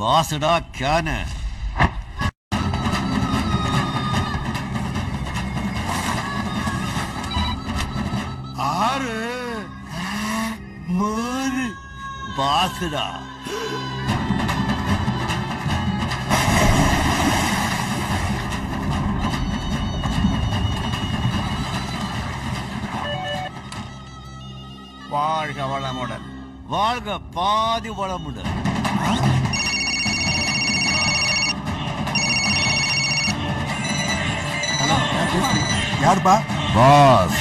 பாசுடா கேன ஆறு மூணு பாசுடா வாழ்க வளமுடன். வாழ்க பாதி வளமுடன். யாருப்பா? பாஸ்.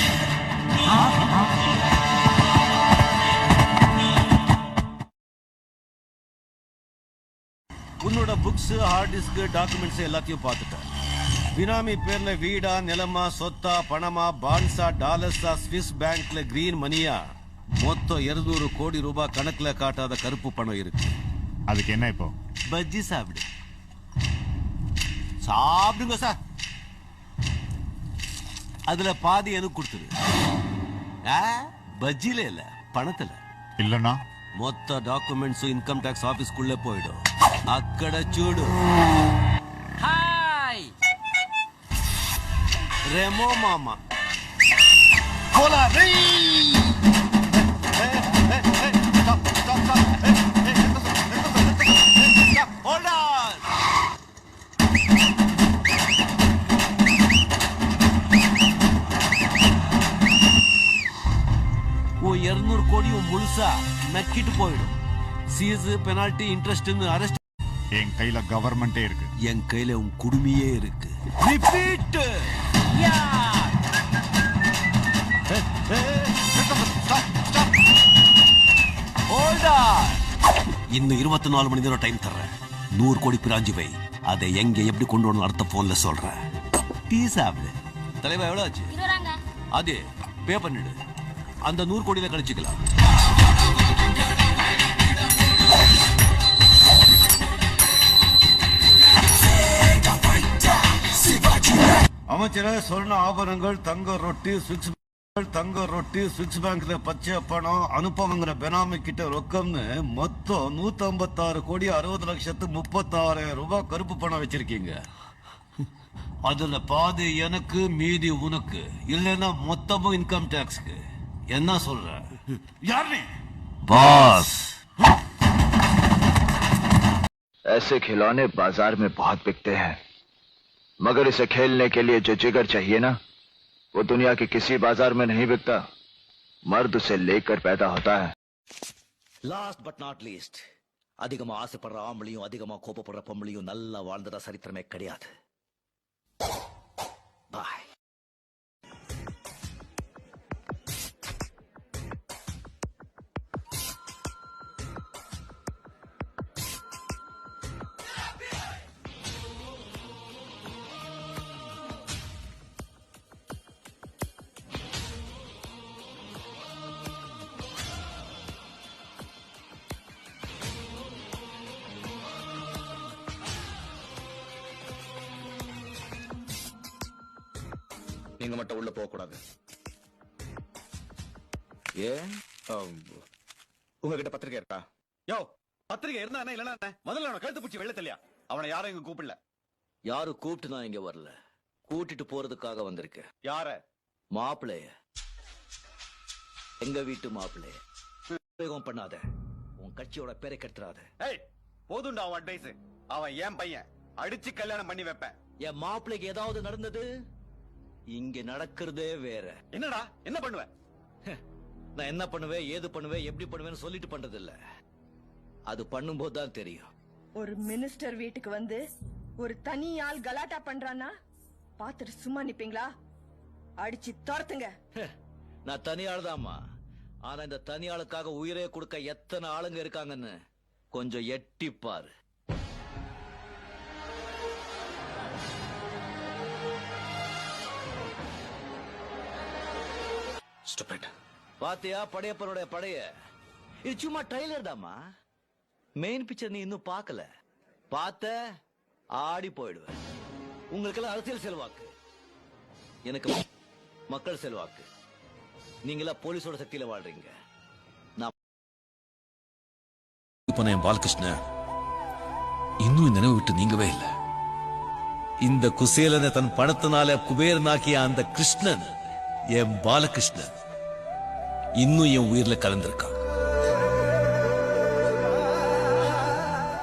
உன்னோட புக்ஸ், ஹார்ட் டிஸ்க், டாக்குமெண்ட்ஸ் எல்லாத்தையும் பார்த்துட்டேன். பினாமி பேர்ல வீடா, நிலமா, சொத்தா, பணமா, பான்ஸா, டாலர்ஸா, ஸ்விஸ் பேங்க்ல கிரீன் மணியா, மொத்தம் 200 கோடி ரூபாய் கணக்குல காட்டாத கருப்பு பணம் இருக்கு. அதுக்கு என்ன இப்போ? பஜ்ஜி சாப்பிடு. சாப்பிடுங்க சார். அதுல பாதி எனக்கு கொடுத்துரு. பஜ்ஜில இல்ல, பணத்துல. இல்லனா மொத்த டாக்குமெண்ட்ஸும் இன்கம் டாக்ஸ் ஆபீஸ்க்குள்ள போயிடும். అక్కడ చూడు. హాయ్ రెమో మామ. కోలా రే. Hold on. ஓ 200 கோடியும் முழுசா நக்கிட்டு போயிடும். Seize, penalty, interest, arrest. என் கையில கவர்மெண்டே இருக்கு. என் கையில உன் குடுமையே இருக்கு. ரிப்பீட். Yeah hold on. இன்னும் 24 மணி நேரம் டைம் தர்றேன். 100 கோடி பிராஞ்சி வை. அதை எங்க எப்படி கொண்டு வரணும் அடுத்த போன்ல சொல்றேன். டீ சாப்பிடு. தலைவா எவ்வளவு ஆச்சு? அது பே பண்ணிடு. அந்த 100 கோடியில கழிச்சுக்கலாம். அமைச்சர சொர்ண ஆபரணங்கள், தங்க ரொட்டி, ஸ்விட்ச் பேங்க்ல பச்சை பணம், அனுப்பவங்கிற பெனாமி கிட்ட ரொக்கம்னு மொத்தம் 156 கோடி 60,36,000 ரூபாய் கருப்பு பணம் வச்சிருக்கீங்க. அதுல பாதி எனக்கு, மீதி உனக்கு. இல்லைன்னா மொத்தமும் இன்கம் டாக்ஸ்க்கு. என்ன சொல்ற? யார் நீ? பாஸ். ऐसे खिलौने बाजार में बहुत बिकते हैं, मगर इसे खेलने के लिए जो जिगर चाहिए ना, वो दुनिया के किसी बाजार में नहीं बिकता. मर्द उसे लेकर पैदा होता है. லாஸ்ட் பட் நாட் லீஸ்ட், அதிகமா ஆசைப்படுற ஆம்பளையும் அதிகமா கோபப்படுற பொம்பளையும் நல்லா வாழ்ந்ததா சரித்திரமே கிடையாது. பாய். நீங்க மட்டும் உள்ள போக கூடாது. ஏன்? உங்ககிட்ட பத்திரிக்கை இருக்கா? யோ, பத்திரிக்கை இருந்தா என்ன இல்லனா என்ன? முதல்ல அவன கழுத்து பிடிச்சி வெளிய தள்ளியா. அவனை யாரும் இங்க கூப்பிடல. யாரும் கூப்பிட்டு நான் இங்க வரல. கூட்டிட்டு போறதுக்காக வந்திருக்கேன். யார? மாப்பிளைய. எங்க வீட்டு மாப்பிளைய. உபயோகம் பண்ணாத. உன் கட்சியோட பேரை கெடுத்துறாத. ஏய், போதும்டா அவன் அட்வைஸ். அவன் ஏன் பையன். அடிச்சு கல்யாணம் பண்ணி வைப்பேன். என் மாப்பிளைக்கு ஏதாவது நடந்தது இங்க நடக்கிறதே வேற. என்னடா என்ன பண்ணுவ? நான் என்ன பண்ணுவேன், ஏது பண்ணுவேன், எப்படி பண்ணுவேன்னு சொல்லிட்டு பண்றது இல்ல. அது பண்ணும்போது தான் தெரியும். ஒரு மினிஸ்டர் வீட்டுக்கு வந்து ஒரு தனி ஆள் கலாட்டா பண்றானா பாத்துட்டு சும்மா நிப்பீங்களா? அடிச்சு துரத்துங்க. நான் தனியாள் தான்மா. ஆனா இந்த தனியாளுக்காக உயிரே கொடுக்க எத்தனை ஆளுங்க இருக்காங்கன்னு கொஞ்சம் எட்டி பாரு. பாத்தியா படையப்பனுடைய படைய? இது சும்மா ட்ரைலர் தாமா. மெயின் பிக்சர் நீ இன்னும் பார்க்கல. பார்த்த ஆடி போயிடுவேன். உங்களுக்கெல்லாம் அரசியல் செல்வாக்கு, எனக்கு மக்கள் செல்வாக்கு. நீங்களா போலீஸோட சக்தியில வாழ்றீங்க. நான் பாலகிருஷ்ண இன்னும் என் நினைவு விட்டு நீங்கவே இல்லை. இந்த குசேலனை தன் பணத்தினால குபேரனாக்கிய அந்த கிருஷ்ணன், என் பாலகிருஷ்ணன், இன்னும் என் உயிர்ல கலந்திருக்கான்.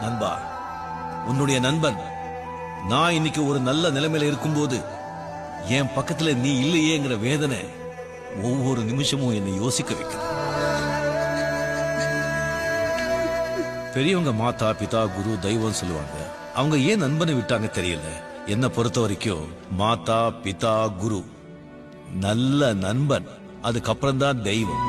நண்பா, உன்னுடைய நண்பன் நான் இன்னைக்கு ஒரு நல்ல நிலைமையில இருக்கும்போது என் பக்கத்துல நீ இல்லையேங்கிற வேதனை ஒவ்வொரு நிமிஷமும் என்னை யோசிக்க வைக்குது. பெரியவங்க மாதா பிதா குரு தெய்வம் சொல்லுவாங்க. அவங்க ஏன் நண்பனை விட்டாங்க தெரியல. என்ன பொறுத்த வரைக்கும் மாதா பிதா குரு நல்ல நண்பன், அதுக்கப்புறம் தான் தெய்வம்.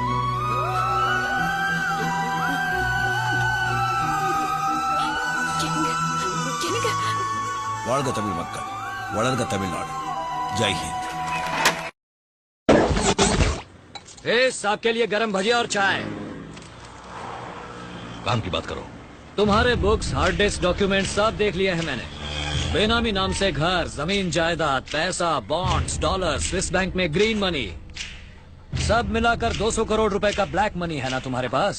வாழ்க தமிழ் மக்கள், வளர்க தமிழ்நாடு. ஜெய் हिंद। आपके लिए गरम भजिया और चाय। काम की बात करो। तुम्हारे बुक्स, हार्ड डिस्क, डॉक्यूमेंट सब देख लिए हैं मैंने। बेनामी नाम से घर, जमीन, जायदाद, पैसा, बॉन्ड्स, डॉलर, स्विस बैंक में ग्रीन मनी, सब मिलाकर 200 करोड़ रुपए का ब्लैक मनी है ना तुम्हारे पास?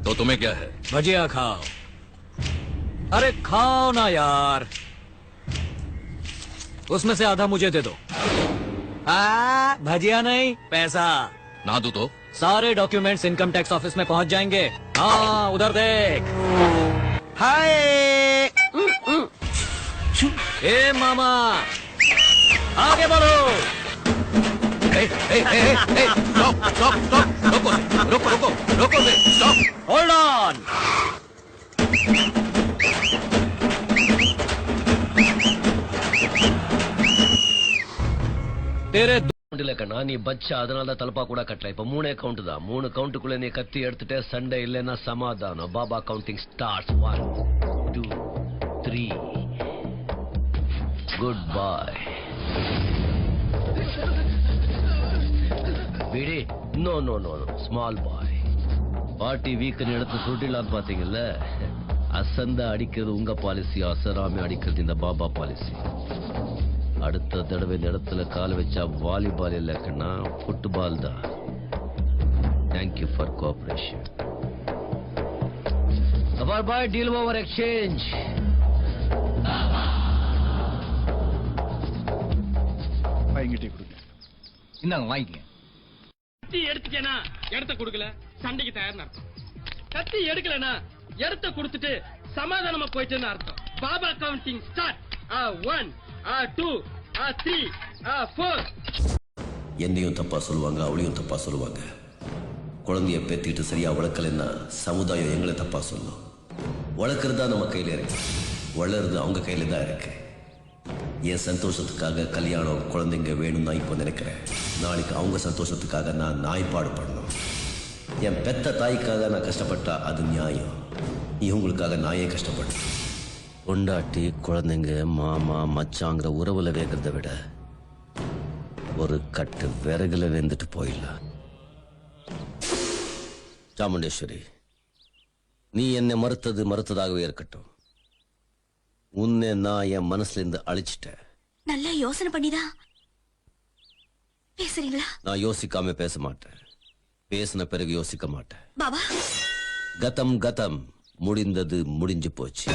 तो तुम्हें क्या है? भजिया खाओ। अरे खाओ ना यार, उसमें से आधा मुझे दे दो। भजिया नहीं, पैसा। ना दो तो? सारे डॉक्यूमेंट्स इनकम टैक्स ऑफिस में पहुंच जाएंगे। हाँ, उधर देख। हाय ए मामा, आगे बढ़ो। रोको, स्टॉप। Hold on. तेरे இல்ல கண்ணா, நீ பச்சா, அதனால தான் தலப்பா கூட கட்டல. இப்ப 3 கவுண்ட் தான். 3 கவுண்ட்டுக்குள்ள நீ கத்தி எடுத்துட்டு சண்டை இல்லைன்னா சமாதானம். Baba counting starts. 1 2 3. Good boy. பிடி. No no no no, small boy. Party வீக்குன்னு எடுத்து சுட்டிடலான்னு பாத்தீங்கல்ல. அசந்த அடிக்கிறது உங்க பாலிசி, அசராமி அடிக்கிறது இந்த பாபா பாலிசி. அடுத்த தடவை இந்த இடத்துல கால் வச்சா வாலிபால் இல்ல கண்ணா, ஃபுட்பால் தான். Thank you for cooperation. கபார் பாய், டீல் ஓவர், எக்ஸ்சேஞ்ச். வாங்கிட்டே கொடுங்க. இந்தாங்க வாங்கிக்கங்க. கத்தி எடுத்துட்டேனா இடத்த கொடுக்கல, சண்டைக்கு தயார்னு அர்த்தம். கத்தி எடுக்கலனா இடத்த கொடுத்துட்டு சமாதானமா போயிட்டுன்னு அர்த்தம். Baba counting start. 1 2 3 4. என்னையும் தப்பா சொல்லுவாங்க, அவளையும் தப்பா சொல்லுவாங்க. குழந்தைய பெத்திட்டு சரியா வளர்க்கலன்னா சமுதாயம் எங்களை தப்பா சொல்லும். வளர்க்கறதா நம்ம கையில இருக்கு, வளருது அவங்க கையில தான் இருக்கு. என் சந்தோஷத்துக்காக கல்யாணம், குழந்தைங்க வேணும் தான் இப்போ நினைக்கிறேன். நாளைக்கு அவங்க சந்தோஷத்துக்காக நான் நாய்ப்பாடு பண்ணணும். என் பெத்த தாய்க்காக நான் கஷ்டப்பட்டா அது நியாயம். இவங்களுக்காக நாயே கஷ்டப்படும். கொண்டாட்டி, குழந்தைங்க, மாமா, மச்சாங்கிற உறவுல வேகிறத விட ஒரு கட்டு விறகுல வெந்துட்டு போயிடலாம். சாமுண்டேஸ்வரி, நீ என்னை மறுத்ததாகவே இருக்கட்டும். உன்னை நான் என் மனசுல இருந்து அழிச்சிட்டேன். நல்லா யோசனை பண்ணிதான் பேசுறீங்களா? நான் யோசிக்காம பேச மாட்டேன், பேசின பிறகு யோசிக்க மாட்டேன். பாபா, கதம் கதம், முடிந்தது முடிஞ்சு போச்சு.